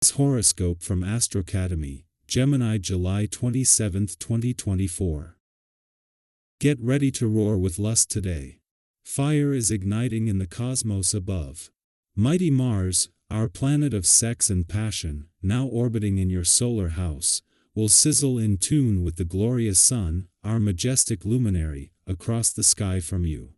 This horoscope from AstroCademy, Gemini July 27, 2024. Get ready to roar with lust today. Fire is igniting in the cosmos above. Mighty Mars, our planet of sex and passion, now orbiting in your solar house, will sizzle in tune with the glorious Sun, our majestic luminary, across the sky from you.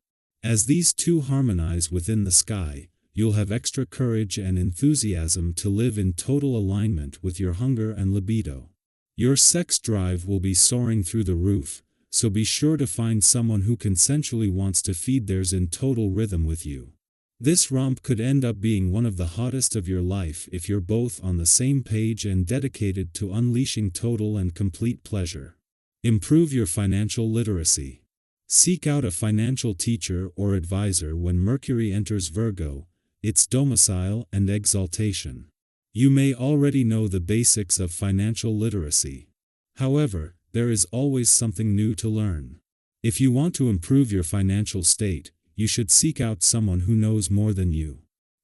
As these two harmonize within the sky, you'll have extra courage and enthusiasm to live in total alignment with your hunger and libido. Your sex drive will be soaring through the roof, so be sure to find someone who consensually wants to feed theirs in total rhythm with you. This romp could end up being one of the hottest of your life if you're both on the same page and dedicated to unleashing total and complete pleasure. Improve your financial literacy. Seek out a financial teacher or advisor when Mercury enters Virgo, its domicile and exaltation. You may already know the basics of financial literacy. However, there is always something new to learn. If you want to improve your financial state, you should seek out someone who knows more than you.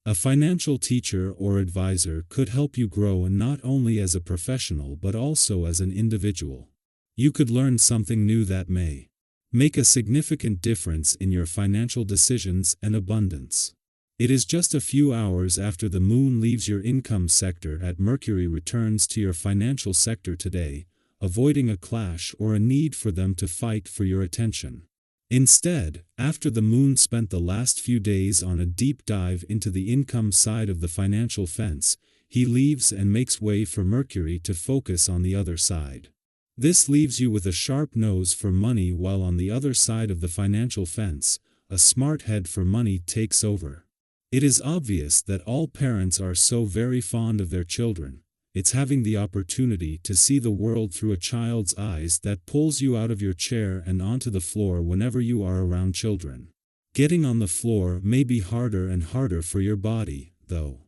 A financial teacher or advisor could help you grow not only as a professional but also as an individual. You could learn something new that may make a significant difference in your financial decisions and abundance. It is just a few hours after the moon leaves your income sector and Mercury returns to your financial sector today, avoiding a clash or a need for them to fight for your attention. Instead, after the moon spent the last few days on a deep dive into the income side of the financial fence, he leaves and makes way for Mercury to focus on the other side. This leaves you with a sharp nose for money, while on the other side of the financial fence, a smart head for money takes over. It is obvious that all parents are so very fond of their children. It's having the opportunity to see the world through a child's eyes that pulls you out of your chair and onto the floor whenever you are around children. Getting on the floor may be harder and harder for your body, though.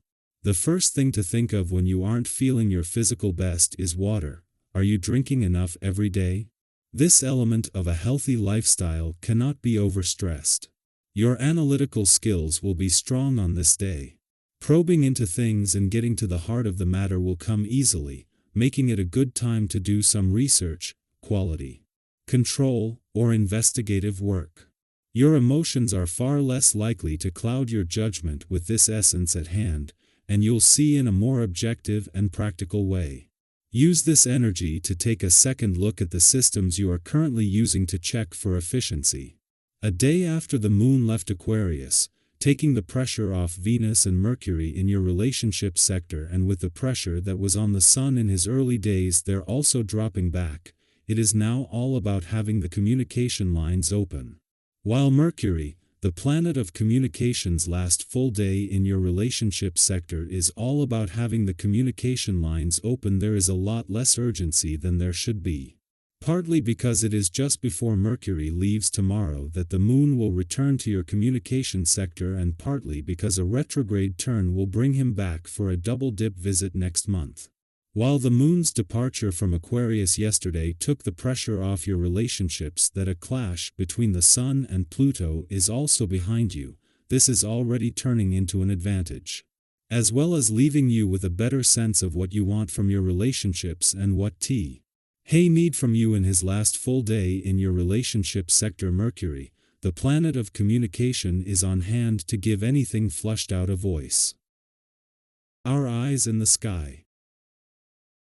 The first thing to think of when you aren't feeling your physical best is water. Are you drinking enough every day? This element of a healthy lifestyle cannot be overstressed. Your analytical skills will be strong on this day. Probing into things and getting to the heart of the matter will come easily, making it a good time to do some research, quality control, or investigative work. Your emotions are far less likely to cloud your judgment with this essence at hand, and you'll see in a more objective and practical way. Use this energy to take a second look at the systems you are currently using to check for efficiency. A day after the moon left Aquarius, taking the pressure off Venus and Mercury in your relationship sector, and with the pressure that was on the Sun in his early days they're also dropping back, it is now all about having the communication lines open. While Mercury, the planet of communications, last full day in your relationship sector is all about having the communication lines open, there is a lot less urgency than there should be. Partly because it is just before Mercury leaves tomorrow that the moon will return to your communication sector, and partly because a retrograde turn will bring him back for a double-dip visit next month. While the moon's departure from Aquarius yesterday took the pressure off your relationships, that a clash between the Sun and Pluto is also behind you, this is already turning into an advantage. As well as leaving you with a better sense of what you want from your relationships and what He need from you in his last full day in your relationship sector. Mercury, the planet of communication, is on hand to give anything flushed out a voice. Our eyes in the sky.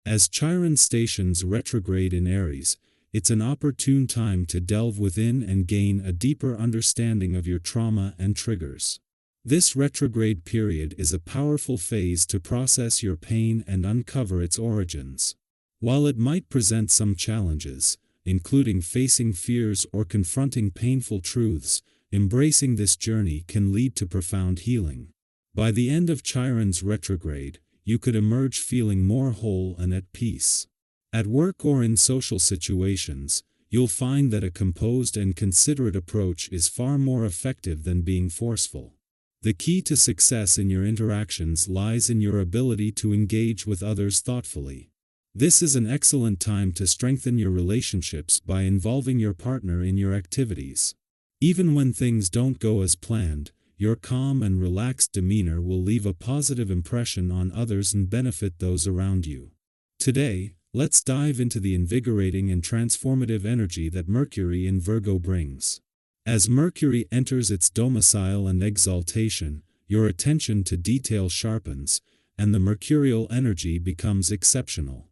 As Chiron stations retrograde in Aries, it's an opportune time to delve within and gain a deeper understanding of your trauma and triggers. This retrograde period is a powerful phase to process your pain and uncover its origins. While it might present some challenges, including facing fears or confronting painful truths, embracing this journey can lead to profound healing. By the end of Chiron's retrograde, you could emerge feeling more whole and at peace. At work or in social situations, you'll find that a composed and considerate approach is far more effective than being forceful. The key to success in your interactions lies in your ability to engage with others thoughtfully. This is an excellent time to strengthen your relationships by involving your partner in your activities. Even when things don't go as planned, your calm and relaxed demeanor will leave a positive impression on others and benefit those around you. Today, let's dive into the invigorating and transformative energy that Mercury in Virgo brings. As Mercury enters its domicile and exaltation, your attention to detail sharpens, and the mercurial energy becomes exceptional.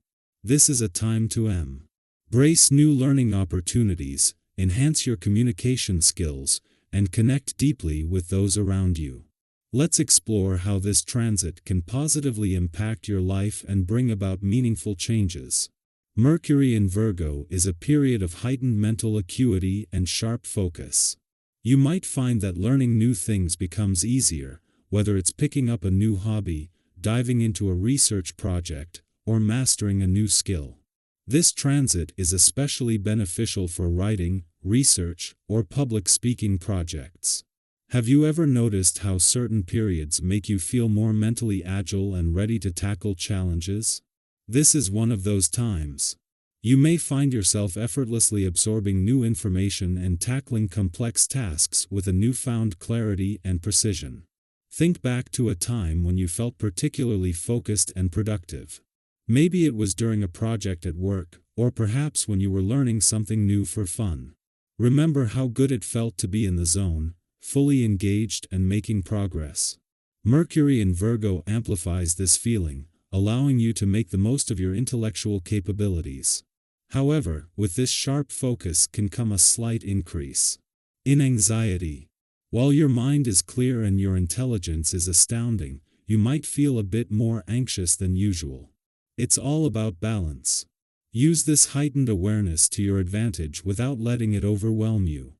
This is a time to embrace new learning opportunities, enhance your communication skills, and connect deeply with those around you. Let's explore how this transit can positively impact your life and bring about meaningful changes. Mercury in Virgo is a period of heightened mental acuity and sharp focus. You might find that learning new things becomes easier, whether it's picking up a new hobby, diving into a research project, or mastering a new skill. This transit is especially beneficial for writing, research, or public speaking projects. Have you ever noticed how certain periods make you feel more mentally agile and ready to tackle challenges? This is one of those times. You may find yourself effortlessly absorbing new information and tackling complex tasks with a newfound clarity and precision. Think back to a time when you felt particularly focused and productive. Maybe it was during a project at work, or perhaps when you were learning something new for fun. Remember how good it felt to be in the zone, fully engaged and making progress. Mercury in Virgo amplifies this feeling, allowing you to make the most of your intellectual capabilities. However, with this sharp focus can come a slight increase in anxiety. While your mind is clear and your intelligence is astounding, you might feel a bit more anxious than usual. It's all about balance. Use this heightened awareness to your advantage without letting it overwhelm you.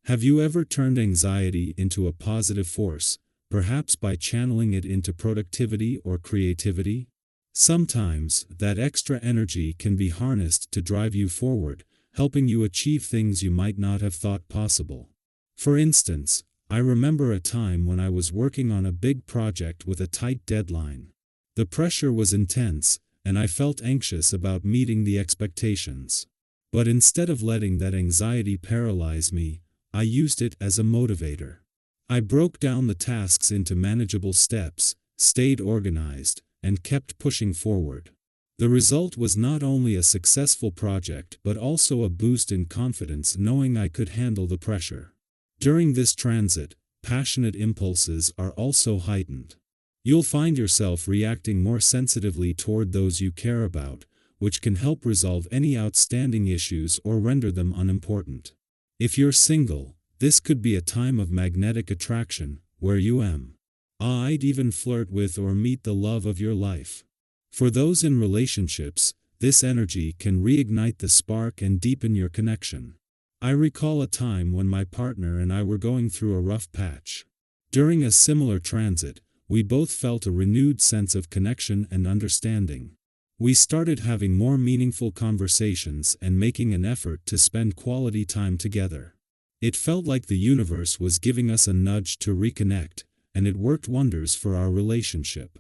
Have you ever turned anxiety into a positive force, perhaps by channeling it into productivity or creativity? Sometimes, that extra energy can be harnessed to drive you forward, helping you achieve things you might not have thought possible. For instance, I remember a time when I was working on a big project with a tight deadline. The pressure was intense, and I felt anxious about meeting the expectations. But instead of letting that anxiety paralyze me, I used it as a motivator. I broke down the tasks into manageable steps, stayed organized, and kept pushing forward. The result was not only a successful project but also a boost in confidence knowing I could handle the pressure. During this transit, passionate impulses are also heightened. You'll find yourself reacting more sensitively toward those you care about, which can help resolve any outstanding issues or render them unimportant. If you're single, this could be a time of magnetic attraction, where you might even flirt with or meet the love of your life. For those in relationships, this energy can reignite the spark and deepen your connection. I recall a time when my partner and I were going through a rough patch. During a similar transit, we both felt a renewed sense of connection and understanding. We started having more meaningful conversations and making an effort to spend quality time together. It felt like the universe was giving us a nudge to reconnect, and it worked wonders for our relationship.